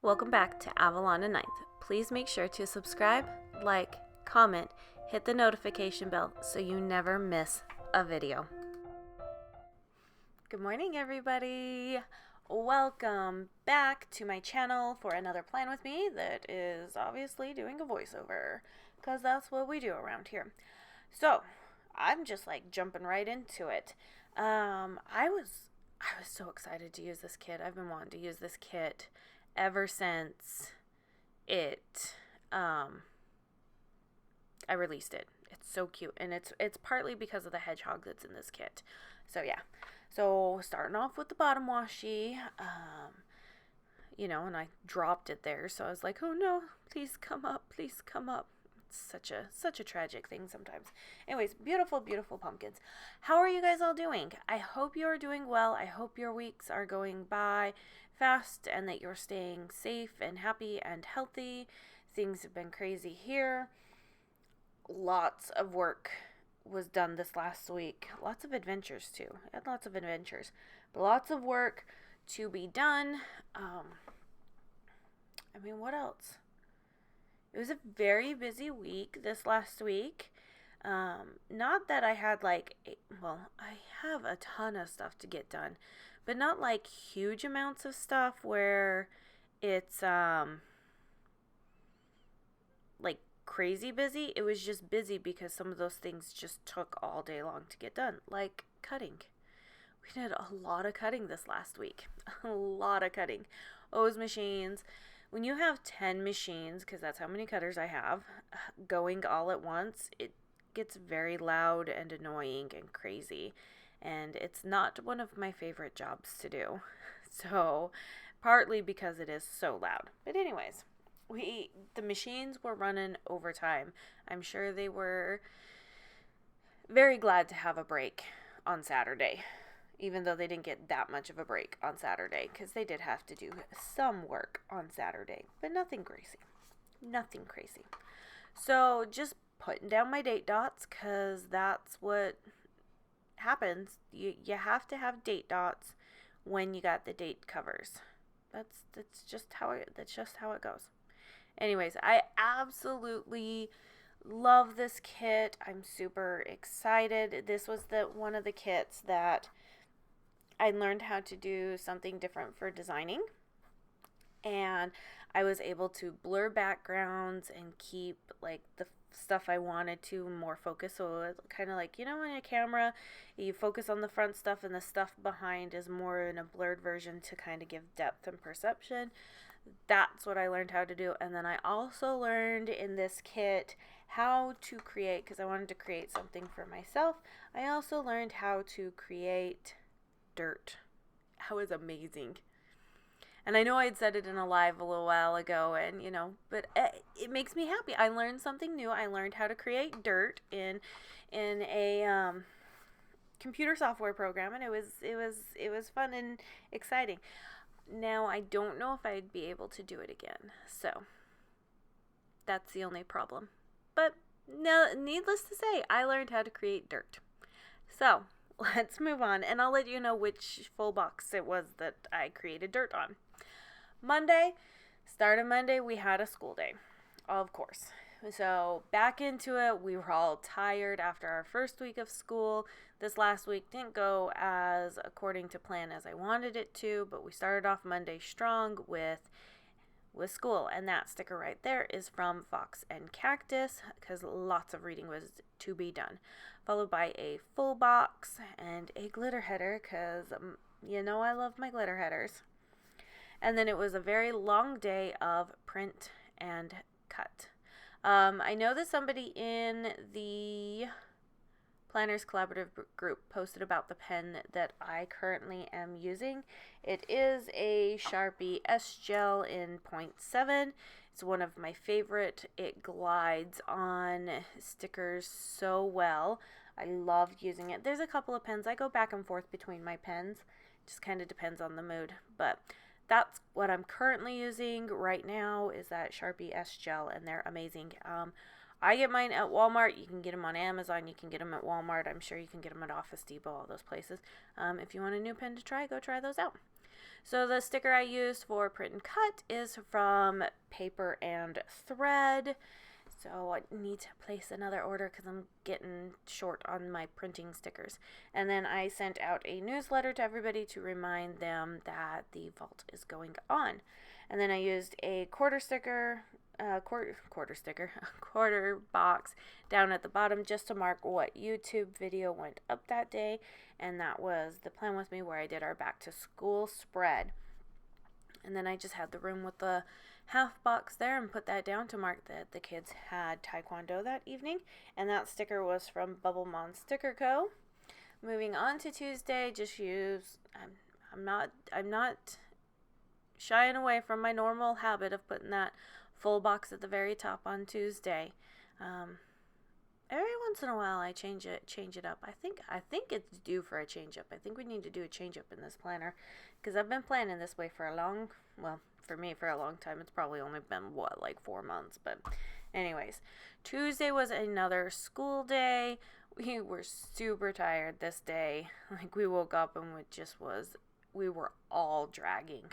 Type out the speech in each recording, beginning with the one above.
Welcome back to Avalon and Ninth. Please make sure to subscribe, like, comment, hit the notification bell so you never miss a video. Good morning, everybody. Welcome back to my channel for another plan with me that is obviously doing a voiceover, because that's what we do around here. So I'm just like jumping right into it. I was so excited to use this kit. I've been wanting to use this kit ever since I released it. It's so cute, and it's partly because of the hedgehog that's in this kit. So yeah, so starting off with the bottom washi, and I dropped it there, so I was like, oh no, please come up, please come up. It's such a tragic thing sometimes. Anyways, beautiful pumpkins. How are you guys all doing? I hope you are doing well. I hope your weeks are going by fast and that you're staying safe and happy and healthy. Things have been crazy here. Lots of work was done this last week. Lots of adventures too. I had lots of adventures, but lots of work to be done. What else? It was a very busy week this last week. Not that I had I have a ton of stuff to get done, but not like huge amounts of stuff where it's like crazy busy. It was just busy because some of those things just took all day long to get done, like cutting. We did a lot of cutting this last week. A lot of cutting. O's machines. When you have 10 machines, because that's how many cutters I have, going all at once, it gets very loud and annoying and crazy. And it's not one of my favorite jobs to do. So, partly because it is so loud. But anyways, the machines were running overtime. I'm sure they were very glad to have a break on Saturday, even though they didn't get that much of a break on Saturday, because they did have to do some work on Saturday, but nothing crazy. Nothing crazy. So just putting down my date dots, because that's what happens. You have to have date dots when you got the date covers. That's just how it goes. Anyways, I absolutely love this kit. I'm super excited. This was one of the kits that I learned how to do something different for designing, and I was able to blur backgrounds and keep like the stuff I wanted to more focused. So kind of like, in a camera, you focus on the front stuff and the stuff behind is more in a blurred version to kind of give depth and perception. That's what I learned how to do. And then I also learned in this kit how to create, because I wanted to create something for myself. I also learned how to create dirt. That was amazing. And I know I had said it in a live a little while ago, and but it makes me happy. I learned something new. I learned how to create dirt in a computer software program, and it was fun and exciting. Now I don't know if I'd be able to do it again, so that's the only problem. But no, needless to say, I learned how to create dirt. So let's move on, and I'll let you know which full box it was that I created dirt on. Start of Monday, we had a school day, of course. So back into it. We were all tired after our first week of school. This last week didn't go as according to plan as I wanted it to, but we started off Monday strong with school, and that sticker right there is from Fox and Cactus, because lots of reading was to be done, followed by a full box and a glitter header, because I love my glitter headers. And then it was a very long day of print and cut. I know that somebody in the Planners Collaborative group posted about the pen that I currently am using. It is a Sharpie S Gel in 0.7. It's one of my favorite. It glides on stickers so well. I love using it. There's a couple of pens. I go back and forth between my pens. Just kind of depends on the mood. But that's what I'm currently using right now, is that Sharpie S Gel, and they're amazing. I get mine at Walmart. You can get them on Amazon. You can get them at Walmart. I'm sure you can get them at Office Depot, all those places. If you want a new pen to try, go try those out. So the sticker I used for print and cut is from Paper and Thread. So I need to place another order because I'm getting short on my printing stickers. And then I sent out a newsletter to everybody to remind them that the vault is going on. And then I used a quarter box down at the bottom just to mark what YouTube video went up that day. And that was the plan with me, where I did our back to school spread. And then I just had the room with the half box there and put that down to mark that the kids had Taekwondo that evening. And that sticker was from Bubble Mon Sticker Co. Moving on to Tuesday, just use, I'm not shying away from my normal habit of putting that full box at the very top on Tuesday. Every once in a while I change it up. I think it's due for a change up. I think we need to do a change up in this planner, because I've been planning this way for for me for a long time. It's probably only been 4 months, but anyways, Tuesday was another school day. We were super tired this day. We woke up and we were all dragging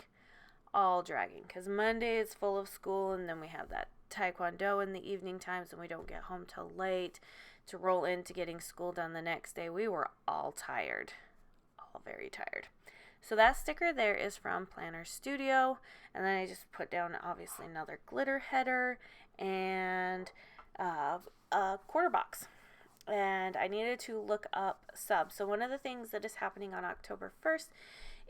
because Monday is full of school, and then we have that Taekwondo in the evening times, and we don't get home till late to roll into getting school done the next day. We were all tired, all very tired. So that sticker there is from Planner Studio, and then I just put down obviously another glitter header and a quarter box. And I needed to look up subs. So one of the things that is happening on October 1st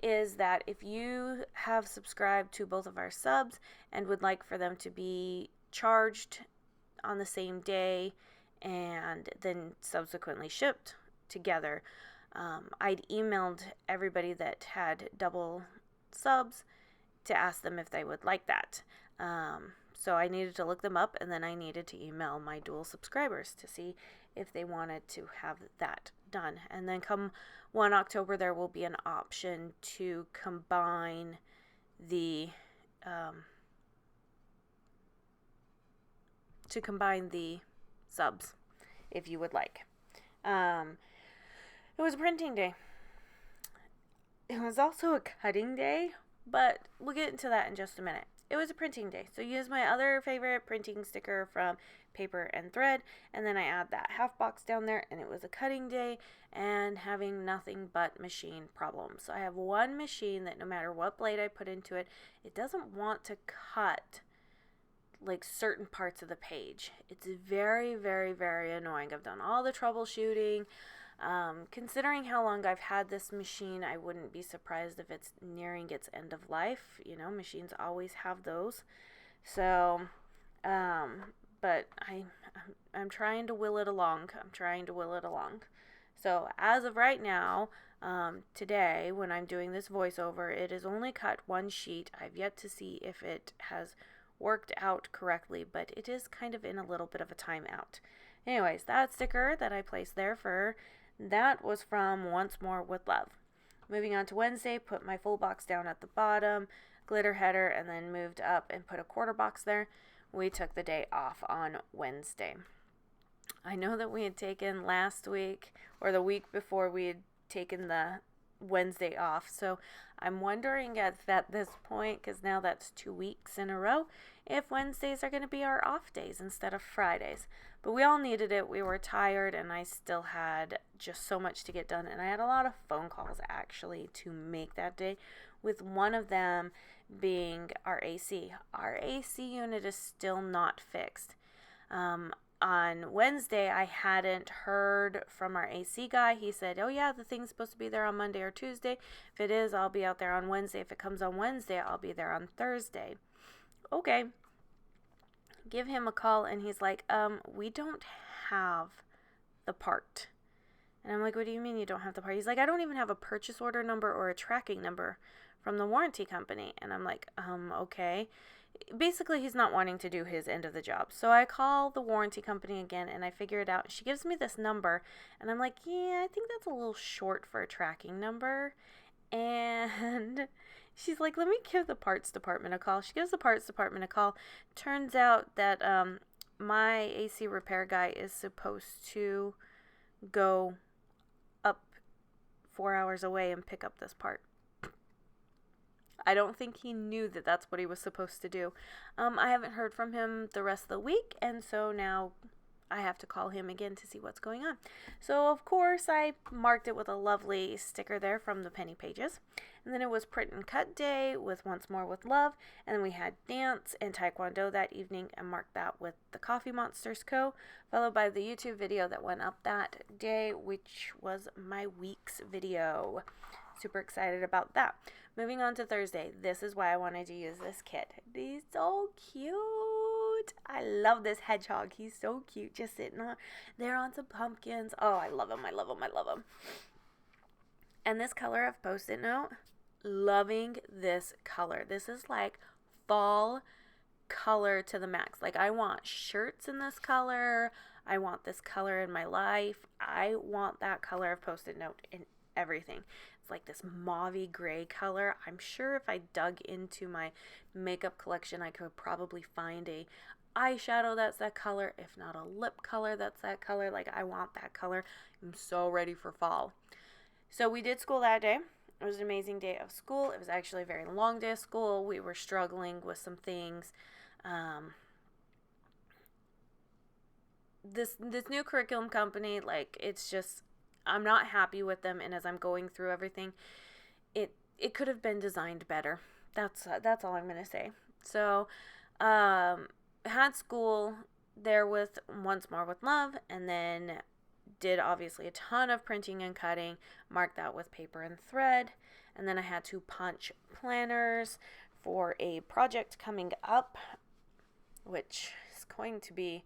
is that if you have subscribed to both of our subs and would like for them to be charged on the same day and then subsequently shipped together, I'd emailed everybody that had double subs to ask them if they would like that. So I needed to look them up, and then I needed to email my dual subscribers to see if they wanted to have that done. And then come 1 October, there will be an option to combine the subs if you would like. It was a printing day. It was also a cutting day, but we'll get into that in just a minute. It was a printing day, so use my other favorite printing sticker from Paper and Thread, and then I add that half box down there, and it was a cutting day and having nothing but machine problems. So I have one machine that no matter what blade I put into it, it doesn't want to cut certain parts of the page. It's very, very, very annoying. I've done all the troubleshooting. Considering how long I've had this machine, I wouldn't be surprised if it's nearing its end of life. Machines always have those. So, but I'm trying to will it along. So as of right now, today, when I'm doing this voiceover, it is only cut one sheet. I've yet to see if it has worked out correctly, but it is kind of in a little bit of a timeout. Anyways, that sticker that I placed there that was from Once More with Love. Moving on to Wednesday, put my full box down at the bottom, glitter header, and then moved up and put a quarter box there. We took the day off on Wednesday. I know that we had taken last week, or the week before, we had taken the Wednesday off. So I'm wondering at this point, because now that's 2 weeks in a row, if Wednesdays are going to be our off days instead of Fridays. But we all needed it. We were tired, and I still had just so much to get done. And I had a lot of phone calls actually to make that day, with one of them being our AC. Our AC unit is still not fixed. On Wednesday, I hadn't heard from our AC guy. He said, oh yeah, the thing's supposed to be there on Monday or Tuesday. If it is, I'll be out there on Wednesday. If it comes on Wednesday, I'll be there on Thursday. Okay. Give him a call, and he's like, we don't have the part. And I'm like, what do you mean you don't have the part? He's like, I don't even have a purchase order number or a tracking number from the warranty company. And I'm like, okay. Basically, he's not wanting to do his end of the job. So I call the warranty company again, and I figure it out. She gives me this number, and I'm like, yeah, I think that's a little short for a tracking number. And she's like, let me give the parts department a call. She gives the parts department a call. Turns out that my AC repair guy is supposed to go up 4 hours away and pick up this part. I don't think he knew that that's what he was supposed to do. I haven't heard from him the rest of the week, and so now I have to call him again to see what's going on. So, of course, I marked it with a lovely sticker there from the Penny Pages. And then it was print and cut day with Once More with Love. And then we had dance and taekwondo that evening and marked that with the Coffee Monsters Co. Followed by the YouTube video that went up that day, which was my week's video. Super excited about that. Moving on to Thursday. This is why I wanted to use this kit. He's so cute. I love this hedgehog. He's so cute. Just sitting there on some pumpkins. Oh, I love him. I love him. I love him. And this color of Post-it note, loving this color. This is like fall color to the max. Like, I want shirts in this color. I want this color in my life. I want that color of Post-it note in everything. It's like this mauvey gray color. I'm sure if I dug into my makeup collection, I could probably find a eyeshadow that's that color, if not a lip color that's that color. Like, I want that color. I'm so ready for fall. So we did school that day. It was an amazing day of school. It was actually a very long day of school. We were struggling with some things. This new curriculum company, like, it's just, I'm not happy with them, and as I'm going through everything, it could have been designed better. That's all I'm gonna say. So, had school there with Once More with Love, and then did obviously a ton of printing and cutting. Marked that with paper and thread, and then I had to punch planners for a project coming up, which is going to be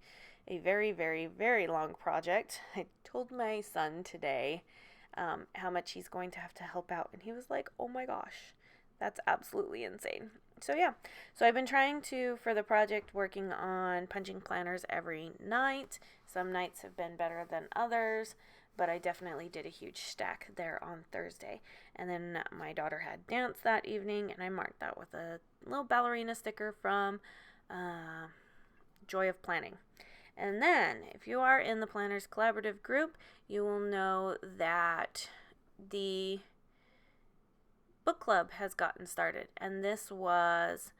a very, very, very long project. I told my son today how much he's going to have to help out, and he was like, oh my gosh, that's absolutely insane. So yeah, so I've been trying to, for the project, working on punching planners every night. Some nights have been better than others, but I definitely did a huge stack there on Thursday. And then my daughter had dance that evening, and I marked that with a little ballerina sticker from Joy of Planning. And then, if you are in the Planners Collaborative group, you will know that the book club has gotten started. And this was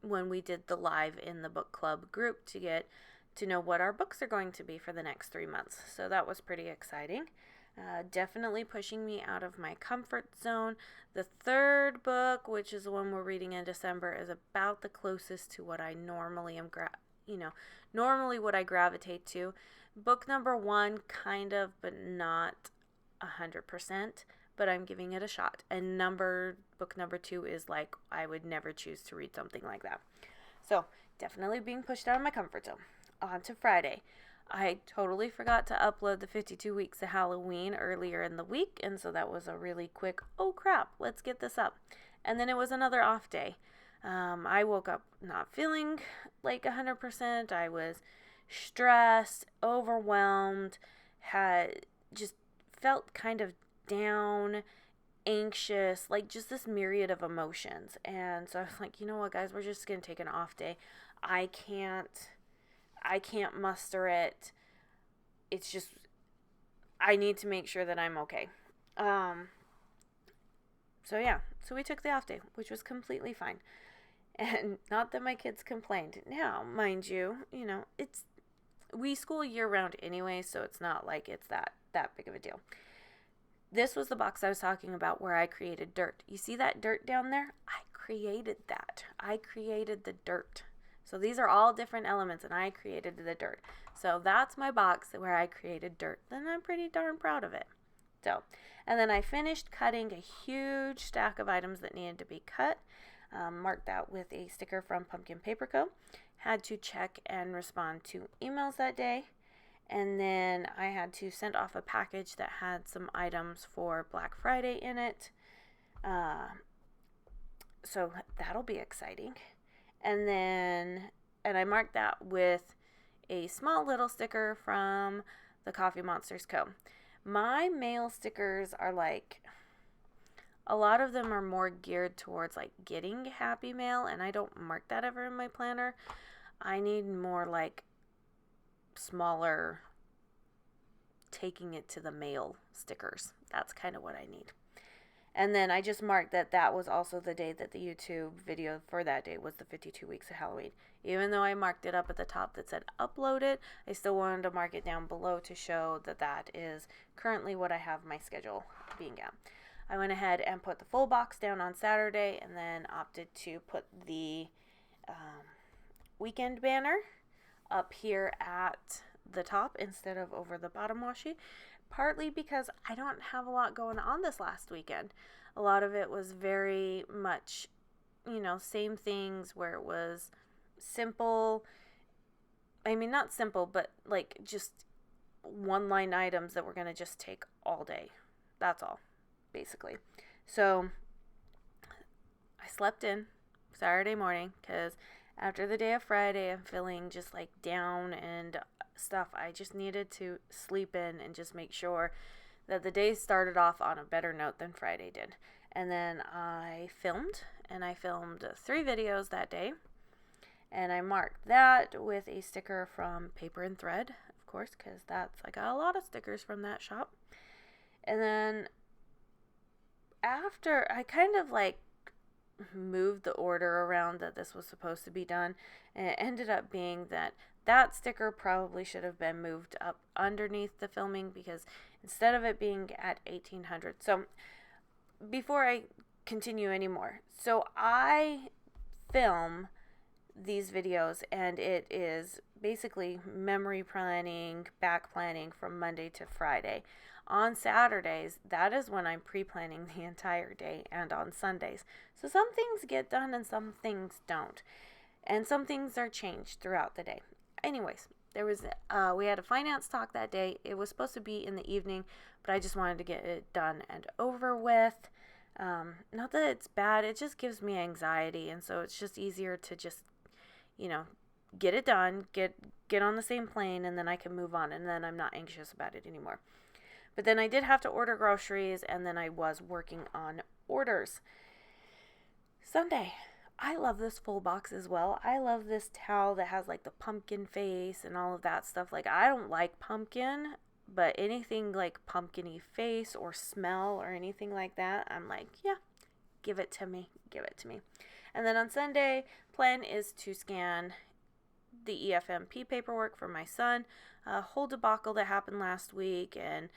when we did the live in the book club group to get to know what our books are going to be for the next 3 months. So that was pretty exciting. Definitely pushing me out of my comfort zone. The third book, which is the one we're reading in December, is about the closest to what I normally am normally what I gravitate to. Book number 1, kind of, but not 100%, but I'm giving it a shot. And book number 2 is like, I would never choose to read something like that. So, definitely being pushed out of my comfort zone. On to Friday. I totally forgot to upload the 52 Weeks of Halloween earlier in the week, and so that was a really quick, oh crap, let's get this up. And then it was another off day. I woke up not feeling like 100%. I was stressed, overwhelmed, just felt kind of down, anxious, like just this myriad of emotions. And so I was like, you know what, guys, we're just going to take an off day. I can't muster it. It's just, I need to make sure that I'm okay. So yeah, so we took the off day, which was completely fine. And not that my kids complained. Now, mind you, we school year round anyway, so it's not like it's that big of a deal. This was the box I was talking about where I created dirt. You see that dirt down there? I created that. I created the dirt. So these are all different elements, and I created the dirt. So that's my box where I created dirt. And I'm pretty darn proud of it. So, and then I finished cutting a huge stack of items that needed to be cut. Marked that with a sticker from Pumpkin Paper Co. Had to check and respond to emails that day. And then I had to send off a package that had some items for Black Friday in it. So that'll be exciting. And I marked that with a small little sticker from the Coffee Monsters Co. My mail stickers are like, a lot of them are more geared towards like getting happy mail, and I don't mark that ever in my planner. I need more like smaller, taking it to the mail stickers. That's kind of what I need. And then I just marked that that was also the day that the YouTube video for that day was the 52 weeks of Halloween. Even though I marked it up at the top that said uploaded, I still wanted to mark it down below to show that that is currently what I have my schedule being at. I went ahead and put the full box down on Saturday and then opted to put the weekend banner up here at the top instead of over the bottom washi, partly because I don't have a lot going on this last weekend. A lot of it was very much, same things where it was simple. I mean, not simple, but like just one line items that were going to just take all day. That's all, basically. So I slept in Saturday morning because after the day of Friday, I'm feeling just like down and stuff. I just needed to sleep in and just make sure that the day started off on a better note than Friday did. And then I filmed 3 videos that day. And I marked that with a sticker from Paper and Thread, of course, because I got a lot of stickers from that shop. And then after I kind of like moved the order around that this was supposed to be done, and it ended up being that sticker probably should have been moved up underneath the filming, because instead of it being at 1800. So before I continue anymore, so I film these videos and it is basically memory planning, back planning from Monday to Friday. On Saturdays, that is when I'm pre-planning the entire day, and on Sundays. So some things get done and some things don't. And some things are changed throughout the day. Anyways, we had a finance talk that day. It was supposed to be in the evening, but I just wanted to get it done and over with. Not that it's bad, it just gives me anxiety, and so it's just easier to just, get it done, get on the same plane, and then I can move on, and then I'm not anxious about it anymore. But then I did have to order groceries, and then I was working on orders. Sunday, I love this full box as well. I love this towel that has like the pumpkin face and all of that stuff. Like, I don't like pumpkin, but anything like pumpkin-y face or smell or anything like that, I'm like, yeah, give it to me. And then on Sunday, plan is to scan the EFMP paperwork for my son. A whole debacle that happened last week, and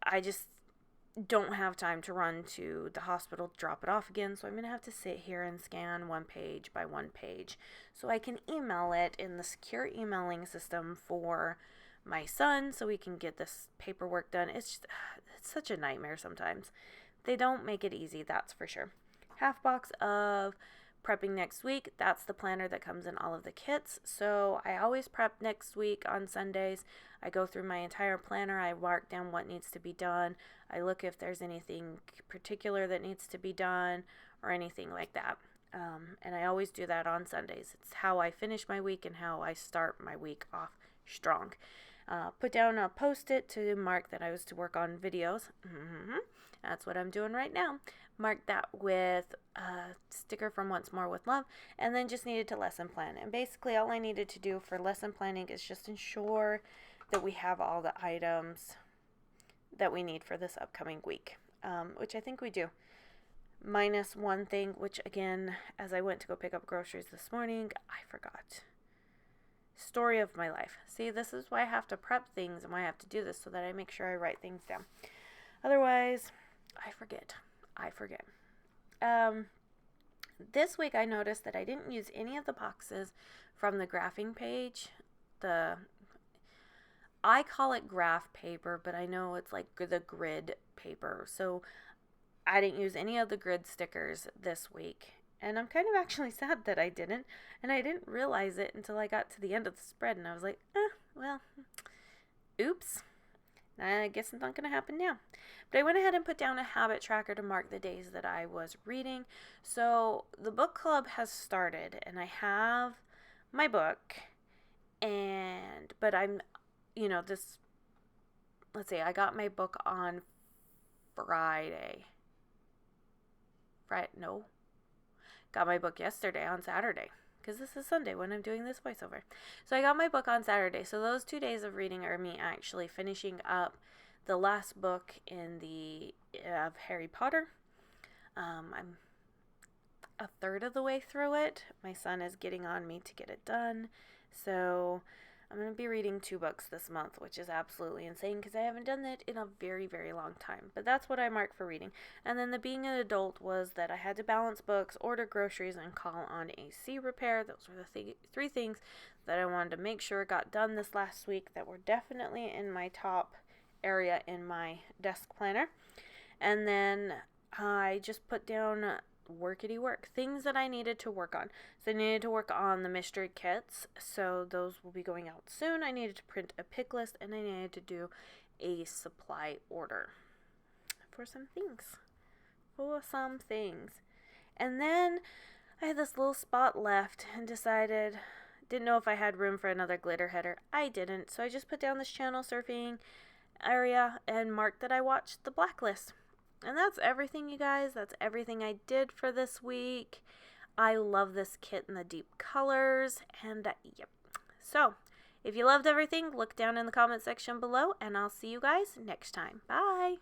I just don't have time to run to the hospital to drop it off again, so I'm going to have to sit here and scan one page by one page so I can email it in the secure emailing system for my son so we can get this paperwork done. It's such a nightmare sometimes. They don't make it easy, that's for sure. Half box of prepping next week. That's the planner that comes in all of the kits. So I always prep next week on Sundays. I go through my entire planner. I mark down what needs to be done. I look if there's anything particular that needs to be done or anything like that. And I always do that on Sundays. It's how I finish my week and how I start my week off strong. Put down a post-it to mark that I was to work on videos. That's what I'm doing right now. Mark that with a sticker from Once More with Love, and then just needed to lesson plan. And basically all I needed to do for lesson planning is just ensure that we have all the items that we need for this upcoming week, which I think we do. Minus one thing, which again, as I went to go pick up groceries this morning, I forgot. Story of my life. See, this is why I have to prep things and why I have to do this, so that I make sure I write things down. Otherwise, I forget. This week I noticed that I didn't use any of the boxes from the graphing page. I call it graph paper, but I know it's like the grid paper. So I didn't use any of the grid stickers this week. And I'm kind of actually sad that I didn't. And I didn't realize it until I got to the end of the spread. And I was like, well, oops. I guess it's not going to happen now. But I went ahead and put down a habit tracker to mark the days that I was reading. So the book club has started, and I have my book. But I'm, let's see, I got my book on Friday. Got my book yesterday on Saturday, because this is Sunday when I'm doing this voiceover. So I got my book on Saturday. So those 2 days of reading are me actually finishing up the last book in of Harry Potter. I'm a third of the way through it. My son is getting on me to get it done. So I'm going to be reading 2 books this month, which is absolutely insane because I haven't done that in a very, very long time. But that's what I mark for reading. And then the being an adult was that I had to balance books, order groceries, and call on AC repair. Those were the 3 things that I wanted to make sure got done this last week that were definitely in my top area in my desk planner. And then I just put down workity work, things that I needed to work on. So I needed to work on the mystery kits, so those will be going out soon. I needed to print a pick list, and I needed to do a supply order for some things. And then I had this little spot left and didn't know if I had room for another glitter header. I didn't, so I just put down this channel surfing area and marked that I watched The Blacklist. And that's everything, you guys. That's everything I did for this week. I love this kit in the deep colors. And yep. So, if you loved everything, look down in the comment section below. And I'll see you guys next time. Bye.